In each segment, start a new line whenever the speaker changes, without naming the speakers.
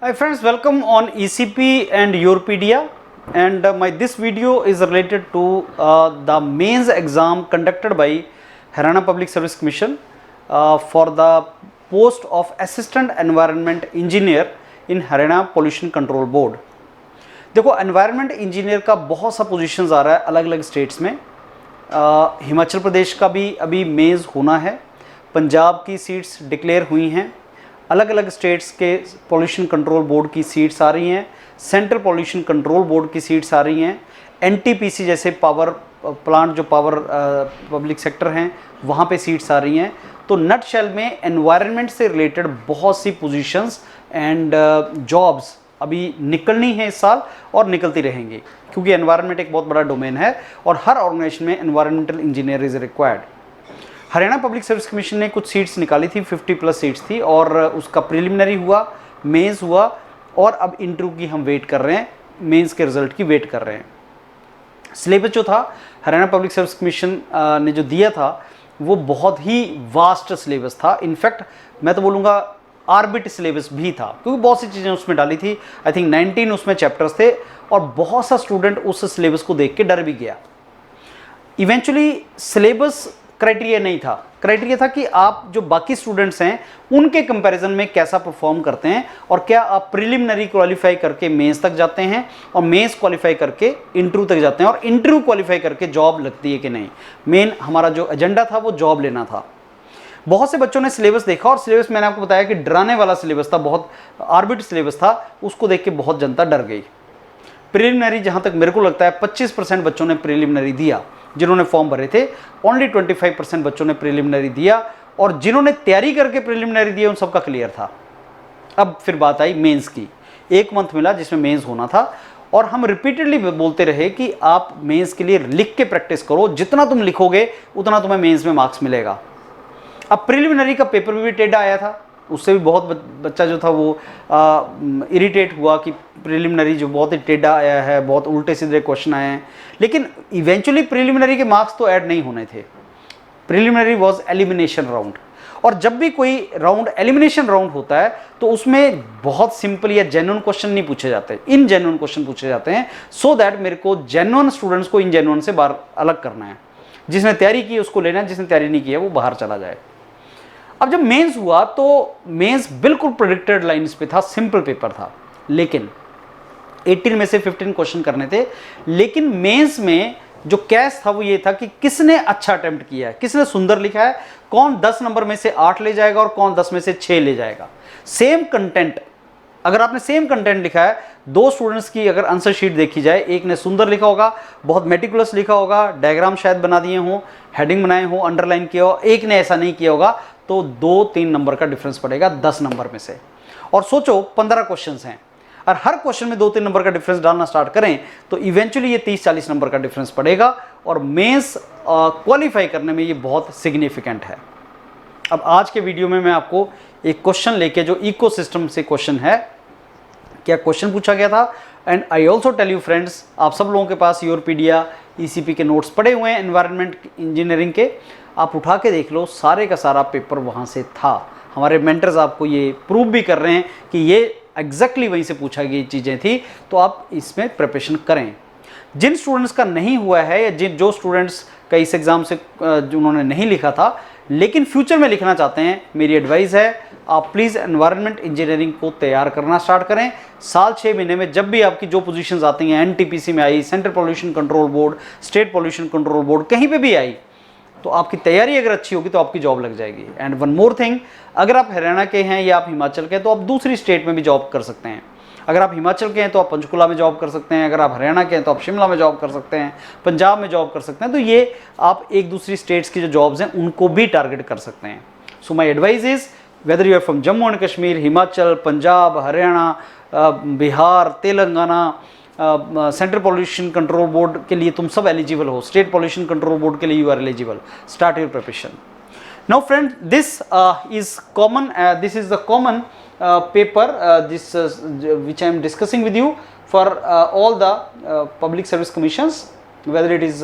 Hi friends, welcome on ECP and Europedia, and this video is related to the mains exam conducted by Haryana Public Service Commission for the post of Assistant Environment Engineer in Haryana Pollution Control Board. देखो environment engineer का बहुत सा positions आ रहा है अलग अलग states में। हिमाचल प्रदेश का भी अभी मेंस होना है, पंजाब की सीट्स डिक्लेयर हुई हैं, अलग अलग स्टेट्स के पॉल्यूशन कंट्रोल बोर्ड की सीट्स आ रही हैं, सेंट्रल पॉल्यूशन कंट्रोल बोर्ड की सीट्स आ रही हैं, एनटीपीसी जैसे पावर प्लांट जो पावर पब्लिक सेक्टर हैं वहाँ पे सीट्स आ रही हैं। तो नटशेल में एनवायरनमेंट से रिलेटेड बहुत सी पोजीशंस एंड जॉब्स अभी निकलनी है इस साल और निकलती रहेंगी, क्योंकि एनवायरनमेंट एक बहुत बड़ा डोमेन है और हर ऑर्गेनाइजेशन में environmental engineer is required. Haryana public service commission ने कुछ सीट्स निकाली थी, 50+ सीट्स थी और उसका प्रिलिमिनरी हुआ, मेंस हुआ और अब इंटरव्यू की हम वेट कर रहे हैं, मेंस के रिजल्ट की वेट कर रहे हैं। सिलेबस जो था हरियाणा पब्लिक सर्विस कमीशन ने जो दिया था वो बहुत ही वास्ट सिलेबस था। इनफैक्ट मैं तो बोलूँगा आर्बिट सिलेबस भी था, क्योंकि बहुत सी चीज़ें उसमें डाली थी। आई थिंक 19 उसमें चैप्टर्स थे और बहुत सा स्टूडेंट उस सिलेबस को देख के डर भी गया। इवेंचुअली सिलेबस क्राइटेरिया नहीं था, क्राइटेरिया था कि आप जो बाकी स्टूडेंट्स हैं उनके कंपैरिजन में कैसा परफॉर्म करते हैं और क्या आप प्रिलिमिनरी क्वालिफाई करके मेंस तक जाते हैं और मेंस क्वालिफाई करके इंटरव्यू तक जाते हैं और इंटरव्यू क्वालिफाई करके जॉब लगती है कि नहीं। मेन हमारा जो एजेंडा था वो जॉब लेना था। बहुत से बच्चों ने सिलेबस देखा और सिलेबस मैंने आपको बताया कि डराने वाला सिलेबस था, बहुत आर्बिट सिलेबस था, उसको देख के बहुत जनता डर गई। प्रिलिमिनरी जहाँ तक मेरे को लगता है 25% बच्चों ने प्रिलिमिनरी दिया जिन्होंने फॉर्म भरे थे, ओनली 25% बच्चों ने प्रिलिमिनरी दिया और जिन्होंने तैयारी करके प्रिलिमिनरी दिया उन सबका क्लियर था। अब फिर बात आई मेंस की। 1 मंथ मिला जिसमें मेंस होना था और हम रिपीटेडली बोलते रहे कि आप मेंस के लिए लिख के प्रैक्टिस करो, जितना तुम लिखोगे उतना तुम्हें मेंस में मार्क्स मिलेगा। अब प्रिलिमिनरी का पेपर भी टेढ़ा आया था, उससे भी बहुत बच्चा जो था वो इरिटेट हुआ कि प्रिलिमिनरी जो बहुत ही टेढ़ा आया है, बहुत उल्टे सीधे क्वेश्चन आए हैं। लेकिन इवेंचुअली प्रिलिमिनरी के मार्क्स तो ऐड नहीं होने थे। प्रिलिमिनरी वाज एलिमिनेशन राउंड और जब भी कोई राउंड एलिमिनेशन राउंड होता है तो उसमें बहुत सिंपल या जेन्युइन क्वेश्चन नहीं पूछे जाते, इनजेन्युइन क्वेश्चन पूछे जाते हैं, सो दैट मेरे को जेन्युइन स्टूडेंट्स को इनजेन्युइन से बाहर अलग करना है। जिसने तैयारी की उसको लेना है, जिसने तैयारी नहीं की है वो बाहर चला जाए। अब जब मेंस हुआ तो मेंस बिल्कुल प्रेडिक्टेड लाइंस पे था, सिंपल पेपर था, लेकिन 18 में से 15 क्वेश्चन करने थे। लेकिन मेंस में जो कैच था वो ये था कि किसने अच्छा अटेम्प्ट किया है, किसने सुंदर लिखा है, कौन 10 नंबर में से 8 ले जाएगा और कौन 10 में से 6 ले जाएगा। सेम कंटेंट, अगर आपने सेम कंटेंट लिखा है, 2 स्टूडेंट्स की अगर आंसर शीट देखी जाए, एक ने सुंदर लिखा होगा, बहुत मेटिकुलस लिखा होगा, डायग्राम शायद बना दिए हों, हेडिंग बनाए हों, अंडरलाइन किया हो, एक ने ऐसा नहीं किया होगा, तो 2-3 नंबर का डिफरेंस पड़ेगा 10 नंबर में से। और सोचो 15 क्वेश्चंस हैं और हर क्वेश्चन में 2-3 नंबर का डिफरेंस डालना स्टार्ट करें तो इवेंचुअली ये 30-40 नंबर का डिफरेंस पड़ेगा और मेंस क्वालिफाई करने में ये बहुत सिग्निफिकेंट है। अब आज के वीडियो में मैं आपको एक क्वेश्चन लेके, जो इकोसिस्टम से क्वेश्चन है, क्या क्वेश्चन पूछा गया था। And I also tell you friends, आप सब लोगों के पास यूरोपीडिया ECP के नोट्स पड़े हुए हैं एनवायरनमेंट इंजीनियरिंग के, आप उठा के देख लो, सारे का सारा पेपर वहाँ से था। हमारे मेंटर्स आपको ये प्रूव भी कर रहे हैं कि ये एग्जैक्टली वहीं से पूछा गई चीज़ें थी, तो आप इसमें प्रिपरेशन करें। जिन स्टूडेंट्स का नहीं हुआ है या जो स्टूडेंट्स का इस एग्ज़ाम से जो उन्होंने नहीं लिखा था लेकिन फ्यूचर में लिखना चाहते हैं, मेरी एडवाइस है आप प्लीज़ एनवायरनमेंट इंजीनियरिंग को तैयार करना स्टार्ट करें। साल 6 महीने में जब भी आपकी जो पोजीशंस आती हैं, NTPC में आई, central pollution control board, state pollution control board, कहीं पे भी आई, तो आपकी तैयारी अगर अच्छी होगी तो आपकी जॉब लग जाएगी। एंड वन मोर थिंग, अगर आप हरियाणा के हैं या आप हिमाचल के हैं तो आप दूसरी स्टेट में भी जॉब कर सकते हैं। अगर आप हिमाचल के हैं तो आप पंचकुला में जॉब कर सकते हैं, अगर आप हरियाणा के हैं तो आप शिमला में जॉब कर सकते हैं, पंजाब में जॉब कर सकते हैं। तो ये आप एक दूसरी स्टेट्स की जो जॉब्स हैं उनको भी टारगेट कर सकते हैं। So my advice is, whether you are from Jammu and Kashmir, Himachal, Punjab, Haryana, Bihar, Telangana, central pollution control board के लिए तुम सब एलिजिबल हो, स्टेट पॉल्यूशन कंट्रोल बोर्ड के लिए you are eligible, start your preparation now friend. This is common, this is the common paper which I am discussing with you for all the public service commissions, whether it is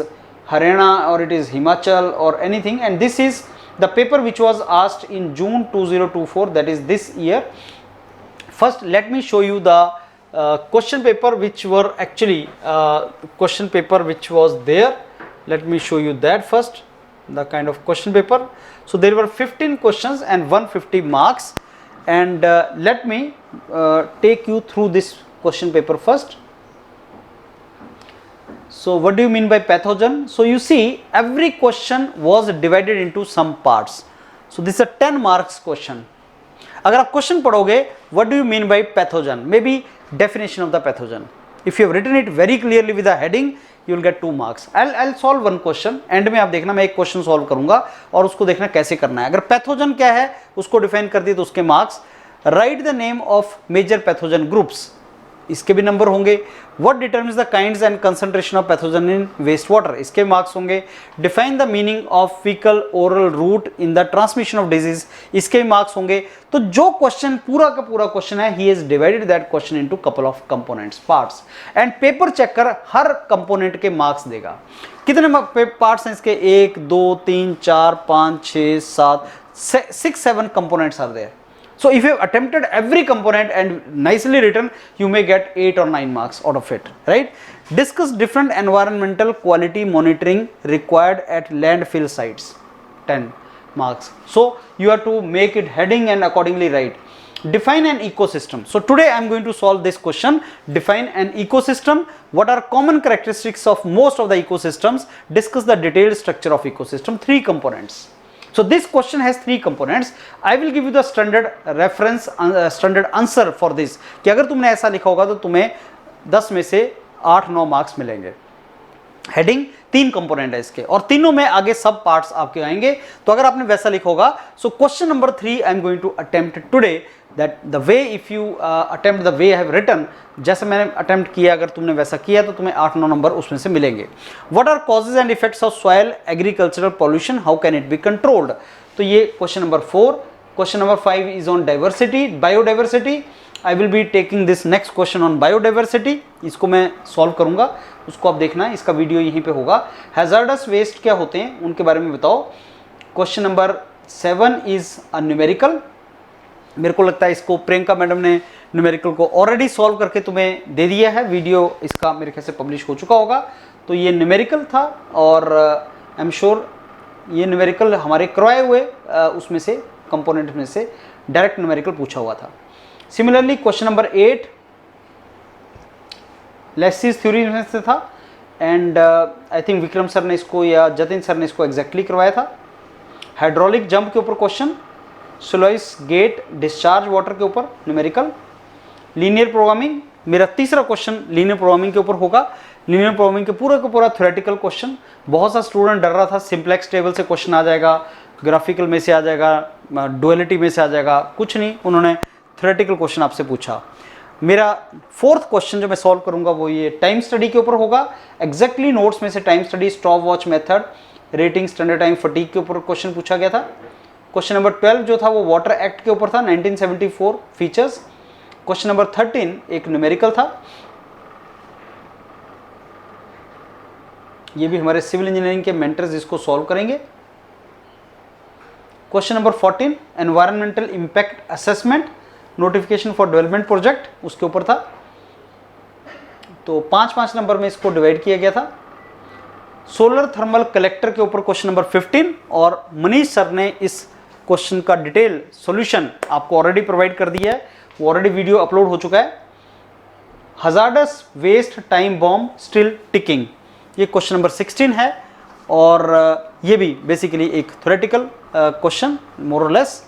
Haryana or it is Himachal or anything, and this is the paper which was asked in June 2024, that is this year. first let me show you the question paper which were actually question paper which was there. Let me show you that first, the kind of question paper. So there were 15 questions and 150 marks, and let me take you through this question paper first. So what do you mean by pathogen? So you see every question was divided into some parts. So this is a 10 marks question. अगर आप question पढ़ोगे what do you mean by pathogen, maybe definition of the pathogen. If you have written it very clearly with a heading, you will get 2 marks. I'll solve one question. And में आप देखना मैं एक question solve करूंगा और उसको देखना कैसे करना है. अगर पैथोजन क्या है उसको डिफाइन कर दिए तो उसके marks. Write the name of major pathogen groups, इसके भी नंबर होंगे. What determines the kinds and concentration of pathogen in waste water, इसके मार्क्स होंगे. Define the meaning of faecal oral route in the transmission of disease, इसके भी marks होंगे. तो जो क्वेश्चन पूरा का पूरा क्वेश्चन है, he has divided that question into couple of components, parts, and paper checker her component के मार्क्स देगा. कितने पार्ट्स हैं इसके? 1 2 3 4 5 6 7 6 7 components are there. So if you have attempted every component and nicely written, you may get 8 or 9 marks out of it, right? Discuss different environmental quality monitoring required at landfill sites, 10 marks. So you have to make it heading and accordingly write. Define an ecosystem. So today I am going to solve this question. Define an ecosystem. What are common characteristics of most of the ecosystems? Discuss the detailed structure of ecosystem. 3 components. So this question has 3 components. I will give you the standard reference, standard answer for this. कि अगर तुमने ऐसा लिखा होगा तो तुम्हें 10 में से 8-9 मार्क्स मिलेंगे. हेडिंग 3 कंपोनेंट है इसके और तीनों में आगे सब पार्ट्स आपके आएंगे. तो अगर आपने वैसा लिखा होगा, so question number 3 I am going to attempt today, that the way if you attempt the way I have written, जैसे मैंने अटेम्प्ट किया, अगर तुमने वैसा किया तो तुम्हें 8-9 नंबर उसमें से मिलेंगे. What are causes and effects of soil agricultural pollution, how can it be controlled. तो ये question number 4. Question number 5 is on diversity, biodiversity. I will be taking this next question on biodiversity. इसको मैं solve करूंगा, उसको आप देखना है, इसका वीडियो यहीं पे होगा. हैजार्डस वेस्ट क्या होते हैं उनके बारे में बताओ. Question number 7 is a numerical. मेरे को लगता है इसको प्रियंका मैडम ने न्यूमेरिकल को ऑलरेडी सॉल्व करके तुम्हें दे दिया है. वीडियो इसका मेरे ख्याल से पब्लिश हो चुका होगा. तो ये न्यूमेरिकल था और आई एम श्योर ये न्यूमेरिकल हमारे करवाए हुए उसमें से कंपोनेंट में से डायरेक्ट न्यूमेरिकल पूछा हुआ था. Similarly question number 8 laces theory में से था and I think Vikram sir ने इसको या जतिन सर ने इसको एग्जैक्टली करवाया था. हाइड्रोलिक जंप के ऊपर question, sluice gate discharge water के ऊपर न्यूमेरिकल. लीनियर प्रोग्रामिंग, मेरा तीसरा क्वेश्चन लीनियर प्रोग्रामिंग के ऊपर होगा. लीनियर प्रोग्रामिंग के पूरा का पूरा थ्योरेटिकल क्वेश्चन. बहुत सा स्टूडेंट डर रहा था सिंप्लेक्स टेबल से क्वेश्चन आ जाएगा, ग्राफिकल में से आ जाएगा, डुअलिटी में से आ जाएगा. कुछ नहीं, उन्होंने थ्योरेटिकल क्वेश्चन आपसे पूछा. मेरा 4th क्वेश्चन जो मैं सॉल्व करूंगा वो ये टाइम स्टडी के ऊपर होगा. एग्जैक्टली नोट्स में से time study, stop watch method, rating, standard time, fatigue के ऊपर क्वेश्चन पूछा गया था. क्वेश्चन नंबर 12 जो था वो वाटर एक्ट के ऊपर था, 1974 फीचर्स. क्वेश्चन नंबर 13 एक न्यूमेरिकल था, ये भी हमारे सिविल इंजीनियरिंग के मेंटर्स इसको सॉल्व करेंगे. Question number 14 environmental impact assessment, notification for development project, उसके ऊपर था. तो 5-5 नंबर में इसको डिवाइड किया गया था. सोलर थर्मल कलेक्टर के ऊपर क्वेश्चन नंबर 15 और मनीष सर ने इस क्वेश्चन का डिटेल सॉल्यूशन आपको ऑलरेडी प्रोवाइड कर दिया है, वो ऑलरेडी वीडियो अपलोड हो चुका है. Hazardous waste time bomb still ticking, ये क्वेश्चन नंबर 16 है और ये भी बेसिकली एक थ्योरेटिकल क्वेश्चन मोर और लेस.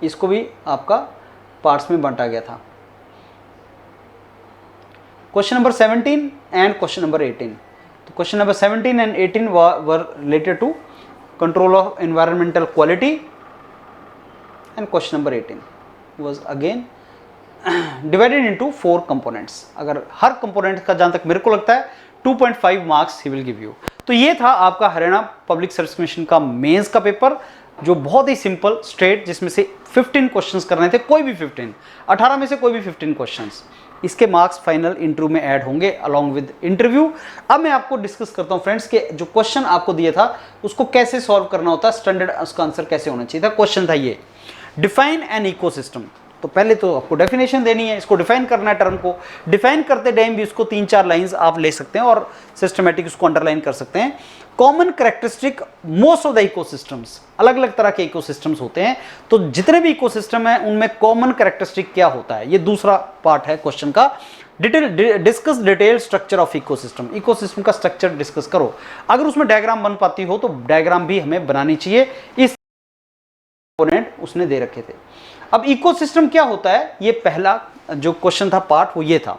इसको भी आपका पार्ट्स में बांटा गया था. Question number 17 and question number 18. तो question number 17 and 18 were related to control of environmental quality and question number 18 was again divided into 4 components. अगर हर कंपोनेंट का जहां तक मेरे को लगता है 2.5 marks he will give you. तो ये था आपका हरियाणा पब्लिक सर्विस कमीशन का मेंस का पेपर, जो बहुत ही सिंपल स्ट्रेट, जिसमें से 15 क्वेश्चंस करने थे, कोई भी 15, 18 में से कोई भी 15 क्वेश्चंस. इसके मार्क्स फाइनल इंटरव्यू में ऐड होंगे अलॉन्ग विद इंटरव्यू. अब मैं आपको डिस्कस करता हूं फ्रेंड्स कि जो क्वेश्चन आपको दिया था उसको कैसे सॉल्व करना होता है, स्टैंडर्ड उसका आंसर कैसे होना चाहिए था. क्वेश्चन था ये, डिफाइन एन इकोसिस्टम। तो पहले तो आपको डेफिनेशन देनी है, इसको डिफाइन करना है, टर्म को डिफाइन करते टाइम भी इसको 3-4 लाइंस आप ले सकते हैं और सिस्टमेटिक उसको अंडरलाइन कर सकते हैं। Common characteristic most of the ecosystems, अलग अलग तरह के इकोसिस्टम्स होते हैं, तो जितने भी इकोसिस्टम हैं उनमें कॉमन कैरेक्टरिस्टिक क्या होता है, ये दूसरा पार्ट है क्वेश्चन का। Discuss detail structure of ecosystem, ecosystem का स्ट्रक्चर डिस्कस करो। अगर उसमें डायग्राम बन पाती हो तो डायग्राम भी हमें बनानी चाहिए, इस कंपोनेंट उसने दे रखे थे। अब इकोसिस्टम क्या होता है, ये पहला जो क्वेश्चन था पार्ट वो ये था।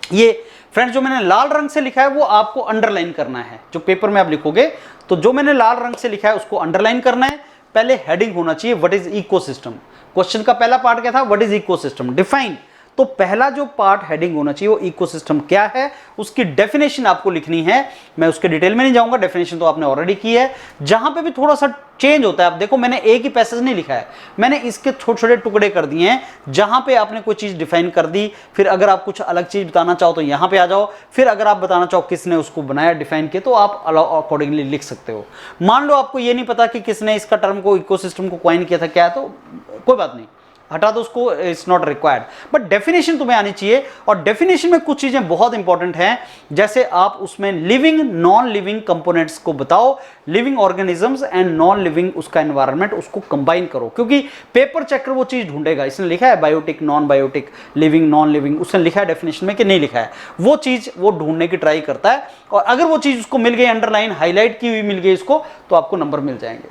ये फ्रेंड्स जो मैंने लाल रंग से लिखा है वो आपको अंडरलाइन करना है, जो पेपर में आप लिखोगे तो जो मैंने लाल रंग से लिखा है उसको अंडरलाइन करना है। पहले हेडिंग होना चाहिए व्हाट इज इकोसिस्टम। क्वेश्चन का पहला पार्ट क्या था, व्हाट इज इकोसिस्टम, डिफाइन। तो पहला जो पार्ट हेडिंग होना चाहिए वो इकोसिस्टम क्या है, उसकी डेफिनेशन आपको लिखनी है। मैं उसके डिटेल में नहीं जाऊंगा, डेफिनेशन तो आपने ऑलरेडी की है। जहां पे भी थोड़ा सा चेंज होता है, आप देखो मैंने एक ही पैसेज नहीं लिखा है, मैंने इसके छोटे छोटे टुकड़े कर दिए हैं। जहां पे आपने कोई चीज डिफाइन कर दी, फिर अगर आप कुछ अलग चीज बताना चाहो तो यहां पे आ जाओ, फिर अगर आप बताना चाहो किसने उसको बनाया डिफाइन किया तो आप अकॉर्डिंगली लिख सकते हो। मान लो आपको ये नहीं पता कि किसने इसका टर्म को इकोसिस्टम को कॉइन किया था क्या है, तो कोई बात नहीं, हटा दो उसको, it's not required, but definition तुम्हें आनी चाहिए। और डेफिनेशन में कुछ चीजें बहुत इंपॉर्टेंट हैं, जैसे आप उसमें लिविंग नॉन लिविंग कंपोनेंट्स को बताओ, living organisms and non living उसका एनवायरनमेंट, उसको कंबाइन करो, क्योंकि पेपर चेकर वो चीज ढूंढेगा, इसने लिखा है biotic, non biotic, living, non living, उसने लिखा है डेफिनेशन में कि नहीं लिखा है, वो चीज वो ढूंढने की ट्राई करता है। और अगर वो चीज उसको मिल गई, अंडरलाइन हाईलाइट की हुई मिल गई इसको, तो आपको नंबर मिल जाएंगे।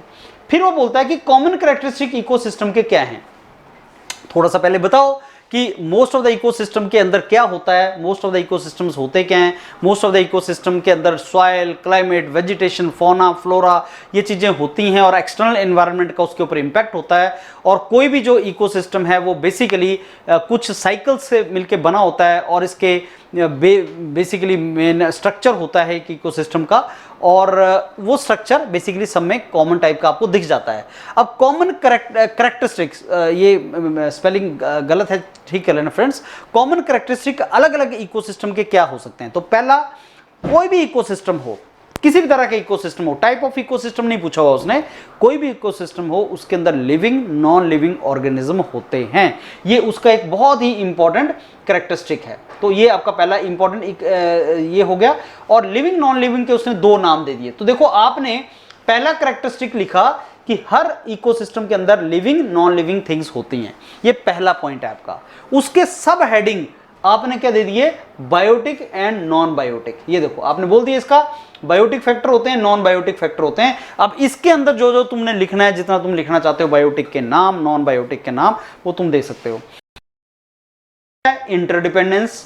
फिर वो बोलता है कि कॉमन कैरेक्टरिस्टिक इकोसिस्टम के क्या हैं। थोड़ा सा पहले बताओ कि मोस्ट ऑफ द इकोसिस्टम के अंदर क्या होता है, मोस्ट ऑफ द इकोसिस्टम्स होते क्या हैं। मोस्ट ऑफ द इकोसिस्टम के अंदर soil, climate, vegetation, fauna, flora, ये चीज़ें होती हैं और एक्सटर्नल एनवायरनमेंट का उसके ऊपर इम्पैक्ट होता है। और कोई भी जो इकोसिस्टम है वो बेसिकली कुछ साइकिल्स से मिलके बना होता है और इसके बेसिकली मेन स्ट्रक्चर होता है कि इकोसिस्टम का, और वो स्ट्रक्चर बेसिकली सब में कॉमन टाइप का आपको दिख जाता है। अब कॉमन कैरेक्टरिस्टिक्स, ये स्पेलिंग गलत है, ठीक कर लेना फ्रेंड्स। कॉमन कैरेक्टरिस्टिक अलग अलग इकोसिस्टम के क्या हो सकते हैं। तो पहला, कोई भी इकोसिस्टम हो, किसी भी तरह का इकोसिस्टम हो, टाइप ऑफ इकोसिस्टम नहीं पूछा हुआ उसने, कोई भी इकोसिस्टम हो उसके अंदर लिविंग नॉन लिविंग ऑर्गेनिज्म होते हैं, ये उसका एक बहुत ही इंपॉर्टेंट कैरेक्टरिस्टिक है। तो ये आपका पहला इंपॉर्टेंट ये हो गया। और लिविंग नॉन लिविंग के उसने 2 नाम दे दिए। तो देखो आपने पहला कैरेक्टरिस्टिक लिखा कि हर इकोसिस्टम के अंदर लिविंग नॉन लिविंग थिंग्स होती हैं, ये पहला पॉइंट है आपका। उसके सब हेडिंग आपने क्या दे दिए, बायोटिक एंड नॉन बायोटिक। ये देखो आपने बोल दिया इसका बायोटिक फैक्टर होते हैं, नॉन बायोटिक फैक्टर होते हैं। अब इसके अंदर जो जो तुमने लिखना है, जितना तुम लिखना चाहते हो, बायोटिक के नाम, नॉन बायोटिक के नाम, वो तुम दे सकते हो। इंटरडिपेंडेंस,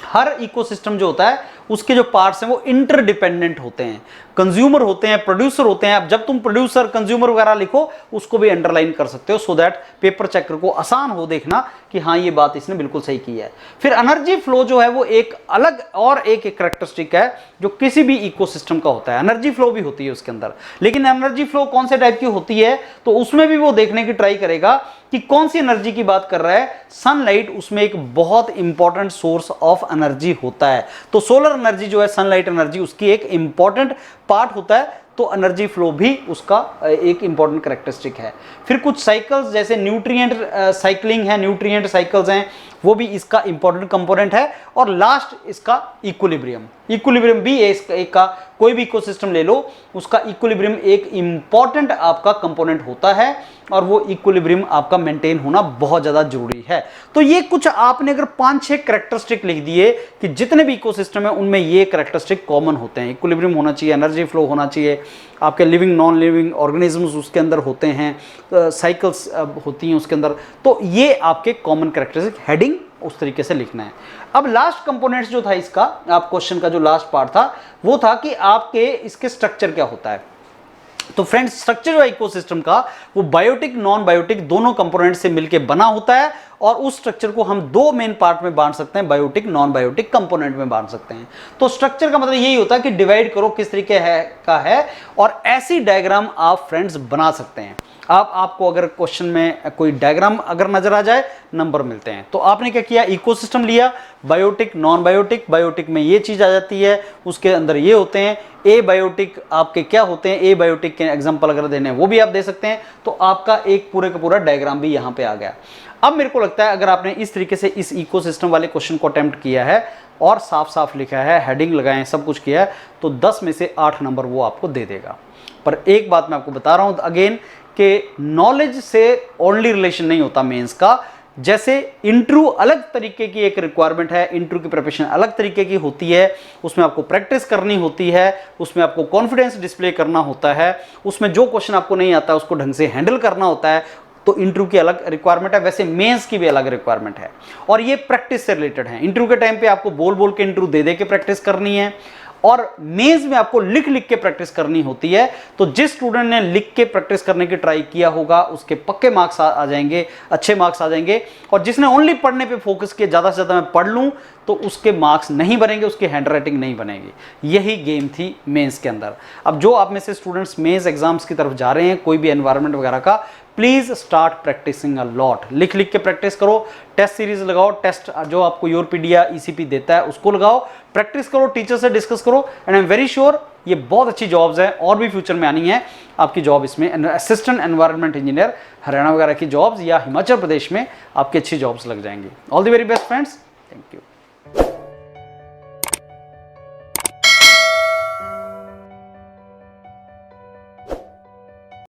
हर इकोसिस्टम जो होता है उसके जो पार्ट्स हैं वो इंटरडिपेंडेंट होते हैं, कंज्यूमर होते हैं, प्रोड्यूसर होते हैं। अब जब तुम प्रोड्यूसर, कंज्यूमर वगैरह लिखो उसको भी अंडरलाइन कर सकते हो, सो दैट पेपर चेकर को आसान हो देखना कि हाँ ये बात इसने बिल्कुल सही की है। फिर एनर्जी फ्लो जो है वो एक अलग और एक कैरेक्टरिस्टिक है जो किसी भी इकोसिस्टम का होता है। एनर्जी फ्लो भी होती है उसके अंदर, लेकिन एनर्जी फ्लो कौन से टाइप की होती है, तो उसमें भी वो देखने की ट्राई करेगा कि कौन सी एनर्जी की बात कर रहा है। सनलाइट उसमें एक बहुत इंपॉर्टेंट सोर्स ऑफ एनर्जी होता है। तो सोलर एनर्जी जो है, सनलाइट एनर्जी, उसकी एक इंपॉर्टेंट पार्ट होता है। तो एनर्जी फ्लो भी उसका एक इंपॉर्टेंट कैरेक्टरिस्टिक है। फिर कुछ साइकिल्स जैसे न्यूट्रिएंट साइक्लिंग है, न्यूट्रिएंट साइकिल्स हैं, वो भी इसका इंपॉर्टेंट कंपोनेंट है। और लास्ट इसका इक्विलिब्रियम, इक्विलिब्रियम भी एक का, कोई भी इकोसिस्टम ले लो उसका इक्विलिब्रियम एक इंपॉर्टेंट आपका कंपोनेंट होता है और वो इक्विलिब्रियम आपका मेंटेन होना बहुत ज़्यादा जरूरी है। तो ये कुछ आपने अगर 5-6 कैरेक्टरिस्टिक लिख दिए कि जितने भी इकोसिस्टम है उनमें ये कैरेक्टरिस्टिक कॉमन होते हैं, इक्विलिब्रियम होना चाहिए, एनर्जी फ्लो होना चाहिए, आपके लिविंग नॉन लिविंग ऑर्गेनिजम्स उसके अंदर होते हैं, साइकिल्स होती हैं उसके अंदर। तो ये आपके कॉमन कैरेक्टरिस्टिक, हेडिंग उस तरीके से लिखना है। अब लास्ट कंपोनेंट्स जो था इसका, आप क्वेश्चन का जो लास्ट पार्ट था वो था कि आपके इसके स्ट्रक्चर क्या होता है। तो फ्रेंड्स स्ट्रक्चर जो है इकोसिस्टम का वो बायोटिक नॉन बायोटिक दोनों कंपोनेंट से मिलकर बना होता है और उस स्ट्रक्चर को हम दो मेन पार्ट में बांट सकते हैं, बायोटिक नॉन बायोटिक कंपोनेंट में बांट सकते हैं। तो स्ट्रक्चर का मतलब यही होता है कि डिवाइड करो किस तरीके का है और ऐसी डायग्राम आप फ्रेंड्स बना सकते हैं। आपको अगर क्वेश्चन में कोई डायग्राम अगर नजर आ जाए, नंबर मिलते हैं। तो आपने क्या किया, इकोसिस्टम लिया, बायोटिक नॉन बायोटिक, बायोटिक में ये चीज आ जाती है, उसके अंदर ये होते हैं। ए बायोटिक आपके क्या होते हैं, ए बायोटिक के एग्जांपल अगर देने हैं वो भी आप दे सकते हैं। तो आपका एक पूरे का पूरा डायग्राम भी यहां पे आ गया। अब मेरे को लगता है अगर आपने इस तरीके से इस इकोसिस्टम वाले क्वेश्चन को अटेम्प्ट किया है और साफ साफ लिखा है, हेडिंग लगाए, सब कुछ किया है, तो 10 में से 8 नंबर वो आपको दे देगा। पर एक बात मैं आपको बता रहा हूं अगेन कि नॉलेज से ओनली रिलेशन नहीं होता मेंस का। जैसे इंटरव्यू अलग तरीके की एक रिक्वायरमेंट है, इंटरव्यू की प्रिपरेशन अलग तरीके की होती है, उसमें आपको प्रैक्टिस करनी होती है, उसमें आपको कॉन्फिडेंस डिस्प्ले करना होता है, उसमें जो क्वेश्चन आपको नहीं आता उसको ढंग से हैंडल करना होता है। तो इंटरव्यू की अलग रिक्वायरमेंट है, वैसे मेंस की भी अलग रिक्वायरमेंट है और ये प्रैक्टिस से रिलेटेड है। इंटरव्यू के टाइम पे आपको बोल बोल के इंटरव्यू दे दे के प्रैक्टिस करनी है और मेंस में आपको लिख लिख के प्रैक्टिस करनी होती है। तो जिस स्टूडेंट ने लिख के प्रैक्टिस करने की ट्राई किया होगा उसके पक्के मार्क्स आ जाएंगे, अच्छे मार्क्स आ जाएंगे। और जिसने ओनली पढ़ने पे फोकस किया, ज़्यादा से ज़्यादा मैं पढ़ लूँ, तो उसके मार्क्स नहीं बनेंगे, उसकी हैंड राइटिंग नहीं बनेगी। यही गेम थी मेंस के अंदर। अब जो आप में से स्टूडेंट्स मेंस एग्जाम्स की तरफ जा रहे हैं, कोई भी एनवायरनमेंट वगैरह का, please start practising a lot. लिख लिख के प्रैक्टिस करो, टेस्ट सीरीज लगाओ, टेस्ट जो आपको यूरोपीडिया ईसीपी देता है उसको लगाओ, प्रैक्टिस करो, टीचर से डिस्कस करो and I am very sure ये बहुत अच्छी जॉब्स हैं और भी फ्यूचर में आनी है आपकी जॉब इसमें। असिस्टेंट एनवायरनमेंट इंजीनियर हरियाणा वगैरह की जॉब्स या हिमाचल प्रदेश में आपकी अच्छी जॉब्स लग जाएंगी। All the very best friends, thank you.